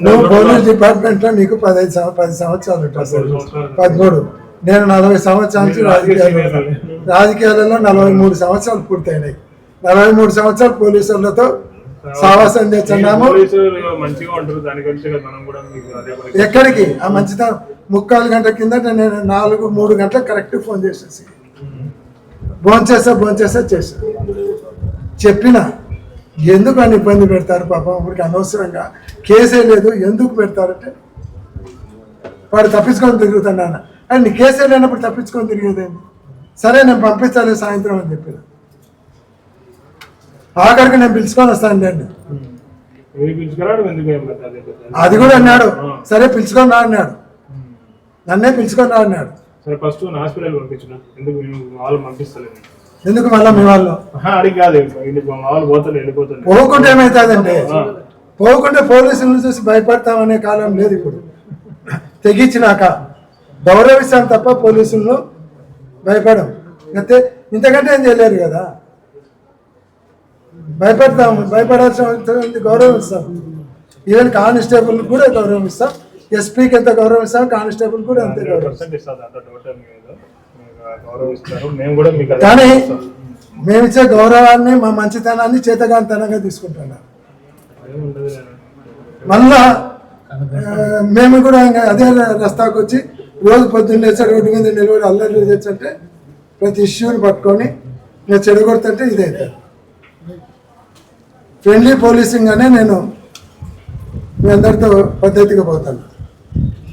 నువ్వు police department లో నీకు 10 సంవత్సరాలు ఉంటావు, 13. నేను 40 సంవత్సరాల నుంచి రాజకీయాలలో 43 సంవత్సరాలు పూర్తయినాయి. 43 సంవత్సరాలు పోలీసులతో సావాసం చేస్తున్నాము. ఎక్కడికి ఆ మంచితనం 3 గంటల కింద నేను 3 గంటలకు కరెక్ట్ ఫోన్ చేసేసి భోంచేసా చేసా చెప్పిన. ఎందుకు అని ఇబ్బంది పెడతారు పాపం, ఊరికి అనవసరంగా కేసే లేదు ఎందుకు పెడతారంటే వాడు తప్పించుకొని తిరుగుతున్నాను అని. నీ కేసే లేనప్పుడు తప్పించుకొని తిరిగేదేంటి? సరే నేను పంపించాలి సాయంత్రం అని చెప్పిన. ఆఖరికి నేను పిలుచుకొని వస్తాను లేండి, అది కూడా అన్నాడు. సరే పిలుచుకొని రా అన్నాడు, నన్నే పిలుచుకొని రా అన్నాడు. ఎందుకు మళ్ళీ మీ వాళ్ళు పోకుంటే ఏమవుతుందంటే, పోకుంటే పోలీసులను చూసి భయపడతామనే కాలం లేదు ఇప్పుడు. తెగించినాక గౌరవిస్తాం తప్ప పోలీసులను భయపడం. అయితే ఇంతకంటే ఏం చేయలేరు కదా, భయపడతాము. భయపడాల్సిన గౌరవిస్తాం. ఈవెన్ కానిస్టేబుల్ కూడా గౌరవిస్తాం, ఎస్పీకి ఎంత గౌరవిస్తాం కానిస్టేబుల్ కూడా అంతే గౌరవిస్తాం. కానీ మేమిచ్చే గౌరవాన్ని మా మంచితనాన్ని చేతగానితనంగా తీసుకుంటున్నాం. మళ్ళా మేము కూడా ఇంకా అదే రస్తాకు వచ్చి రోజు పొద్దున్న రోడ్డు మీద నిలబడి అల్లరి తెచ్చంటే ప్రతి ఇష్యూని పట్టుకొని నేను చెడగొడుతుంటే ఇదైతే ఫ్రెండ్లీ పోలీసింగ్ అనే నేను మీ అందరితో పద్ధతిగా పోతాను.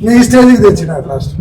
మీ స్టేజ్కి తెచ్చినారు లాస్ట్.